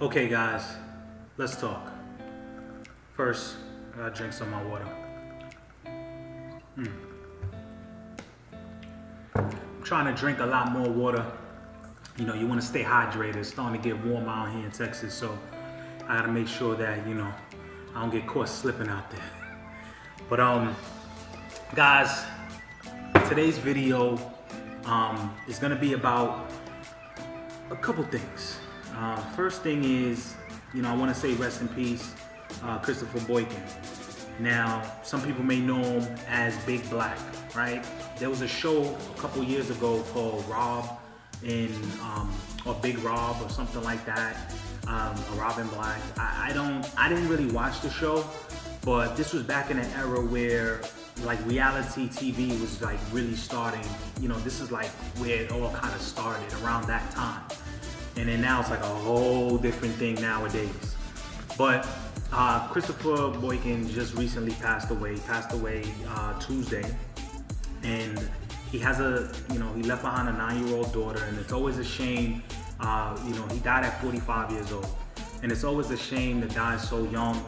Okay, guys, let's talk. First, I gotta drink some of my water. I'm trying to drink a lot more water. You know, you want to stay hydrated. It's starting to get warm out here in Texas, so I gotta make sure that, I don't get caught slipping out there. But guys, today's video is gonna be about a couple things. First thing is, I want to say rest in peace, Christopher Boykin. Now, some people may know him as Big Black, right? There was a show a couple years ago called Rob or Big Rob or something like that, or Robin Black. I didn't really watch the show, but this was back in an era where like reality TV was like really starting. This is like where it all kind of started around that time. And then now it's like a whole different thing nowadays. But Christopher Boykin just recently passed away Tuesday. And he has he left behind a 9-year-old daughter, and it's always a shame. He died at 45 years old. And it's always a shame to die so young.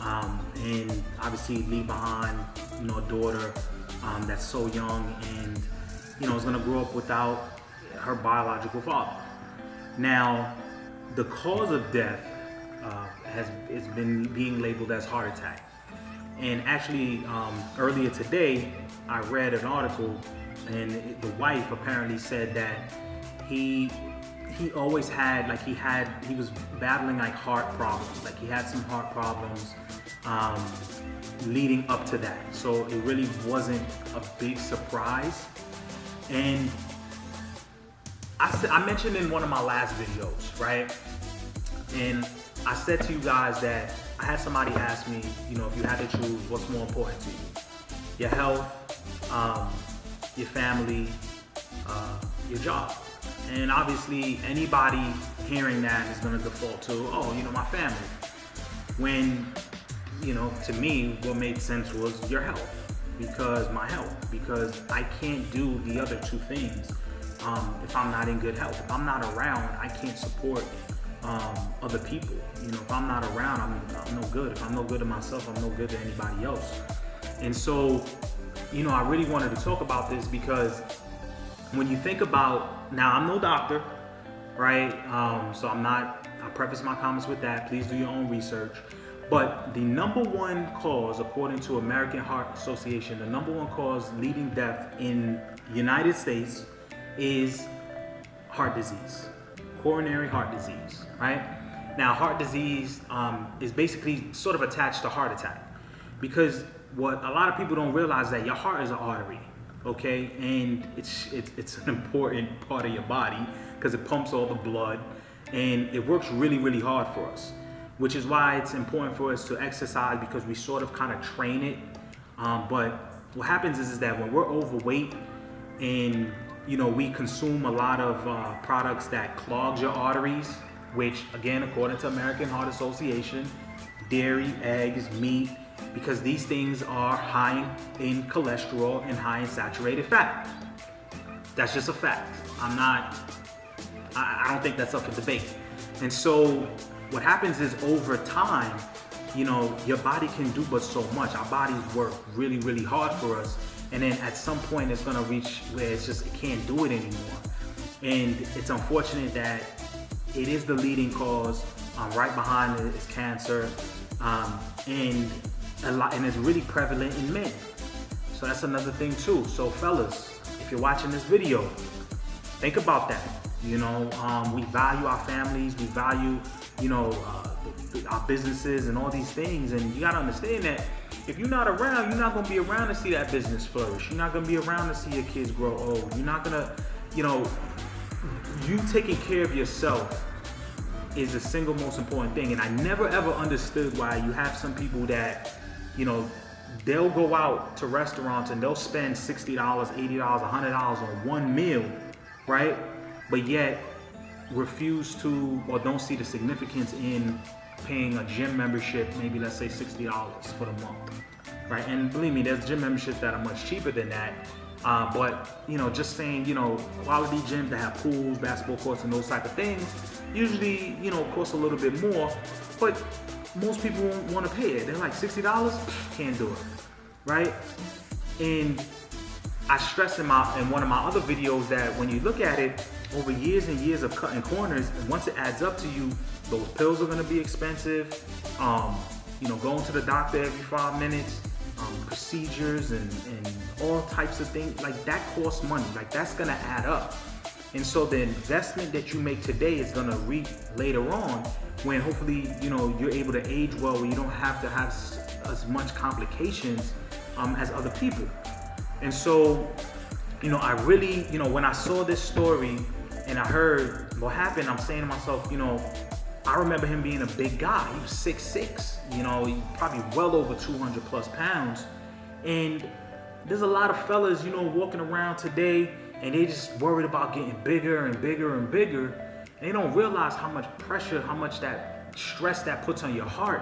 And obviously leave behind, a daughter that's so young and, is gonna grow up without her biological father. Now, the cause of death has been being labeled as heart attack. And actually, earlier today, I read an article, and the wife apparently said that he always had, he was battling like heart problems. Like he had some heart problems leading up to that. So it really wasn't a big surprise. And I mentioned in one of my last videos, right? And I said to you guys that I had somebody ask me, if you had to choose, what's more important to you? Your health, your family, your job. And obviously anybody hearing that is gonna default to, my family. When, to me, what made sense was your health, because I can't do the other two things if I'm not in good health. If I'm not around, I can't support other people. If I'm not around, I'm no good. If I'm no good to myself, I'm no good to anybody else. And so, I really wanted to talk about this because when you think about, now I'm no doctor, right? So I preface my comments with that. Please do your own research. But the number one cause, according to American Heart Association, the number one cause leading death in the United States is heart disease, coronary heart disease, right? Now, heart disease is basically sort of attached to heart attack, because what a lot of people don't realize is that your heart is an artery, okay? And it's an important part of your body because it pumps all the blood, and it works really, really hard for us, which is why it's important for us to exercise, because we sort of kind of train it. But what happens is that when we're overweight and we consume a lot of products that clog your arteries, which again, according to American Heart Association, dairy, eggs, meat, because these things are high in cholesterol and high in saturated fat. That's just a fact. I don't think that's up for debate. And so what happens is over time, your body can do but so much. Our bodies work really, really hard for us. And then at some point it's gonna reach where it can't do it anymore. And it's unfortunate that it is the leading cause. Right behind it is cancer. And it's really prevalent in men. So that's another thing too. So fellas, if you're watching this video, think about that. We value our families, we value, our businesses and all these things. And you gotta understand that if you're not around, you're not gonna be around to see that business flourish. You're not gonna be around to see your kids grow old. You're not gonna, you taking care of yourself is the single most important thing. And I never ever understood why you have some people that, they'll go out to restaurants and they'll spend $60, $80, $100 on one meal, right? But yet refuse to, or don't see the significance in paying a gym membership, maybe let's say $60 for the month, right? And believe me, there's gym memberships that are much cheaper than that. But you know, just saying, you know, quality gyms that have pools, basketball courts, and those type of things usually, you know, cost a little bit more, but most people won't want to pay it. They're like $60, can't do it, right? And I stress in one of my other videos that when you look at it over years and years of cutting corners, and once it adds up to you, those pills are going to be expensive. You know, going to the doctor every 5 minutes, procedures and all types of things, like that costs money. Like that's going to add up. And so the investment that you make today is going to reap later on when hopefully, you know, you're able to age well, where you don't have to have as much complications as other people. And so, you know, I really, you know, when I saw this story and I heard what happened, I'm saying to myself, you know, I remember him being a big guy. He was 6'6", you know, he probably well over 200 plus pounds. And there's a lot of fellas, you know, walking around today and they just worried about getting bigger and bigger and bigger. And they don't realize how much pressure, how much that stress that puts on your heart.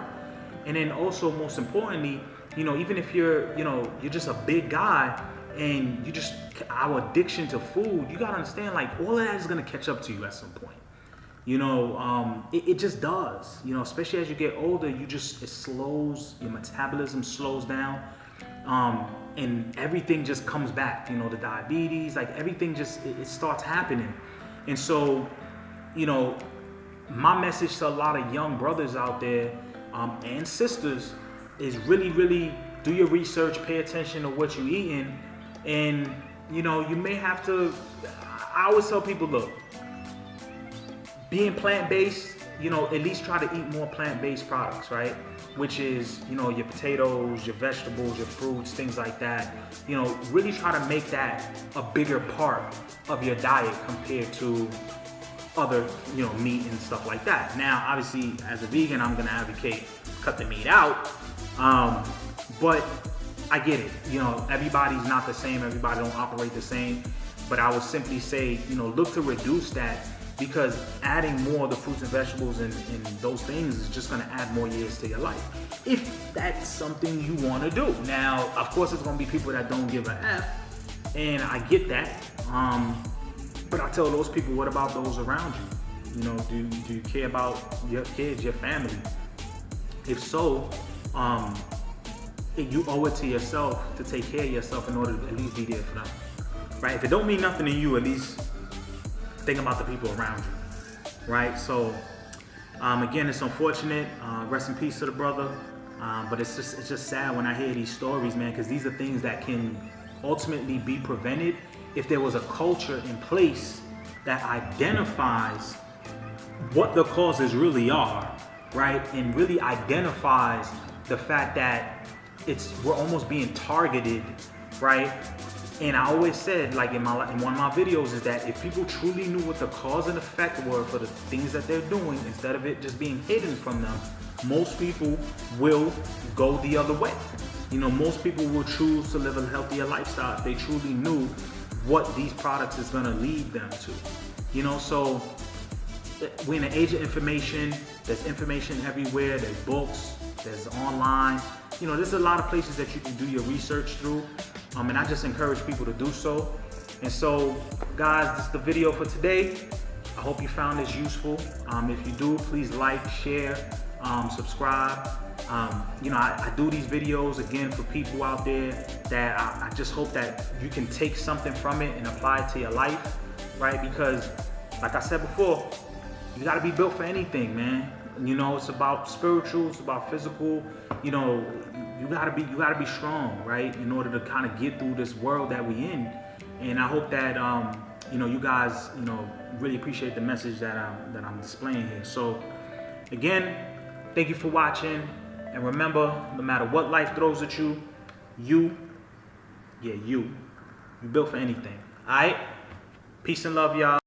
And then also, most importantly, you know, even if you're, you know, you're just a big guy and you just, our addiction to food, you gotta understand, like, all of that is gonna catch up to you at some point. You know, it just does, you know, especially as you get older, it slows, your metabolism slows down, and everything just comes back, you know, the diabetes, like everything just, it starts happening. And so, you know, my message to a lot of young brothers out there, and sisters, is really do your research, pay attention to what you're eating. And, you know, you may have to, I always tell people, look, being plant-based, you know, at least try to eat more plant-based products, right? Which is, you know, your potatoes, your vegetables, your fruits, things like that. You know, really try to make that a bigger part of your diet compared to other, you know, meat and stuff like that. Now, obviously, as a vegan, I'm gonna advocate cut the meat out, but I get it. You know, everybody's not the same. Everybody don't operate the same. But I would simply say, you know, look to reduce that, because adding more of the fruits and vegetables and those things is just gonna add more years to your life, if that's something you wanna do. Now, of course, there's gonna be people that don't give a F, and I get that. But I tell those people, what about those around you? You know, do you care about your kids, your family? If so, you owe it to yourself to take care of yourself in order to at least be there for them, right? If it don't mean nothing to you, at least think about the people around you, right? So, again, it's unfortunate. Rest in peace to the brother. But it's just sad when I hear these stories, man, because these are things that can ultimately be prevented if there was a culture in place that identifies what the causes really are, right? And really identifies the fact that we're almost being targeted, right? And I always said, like in one of my videos, is that if people truly knew what the cause and effect were for the things that they're doing, instead of it just being hidden from them, most people will go the other way. You know, most people will choose to live a healthier lifestyle if they truly knew what these products is gonna lead them to. You know, so we're in an age of information. There's information everywhere. There's books, there's online. You know, there's a lot of places that you can do your research through. And I just encourage people to do so. And so, guys, this is the video for today. I hope you found this useful. If you do, please like, share, subscribe. You know, I do these videos, again, for people out there that I just hope that you can take something from it and apply it to your life, right? Because, like I said before, you gotta be built for anything, man. You know, it's about spiritual, it's about physical. You know, you gotta be strong, right? In order to kind of get through this world that we in. And I hope that you know, you guys, you know, really appreciate the message that I'm displaying here. So again, thank you for watching. And remember, no matter what life throws at you, you built for anything. All right? Peace and love, y'all.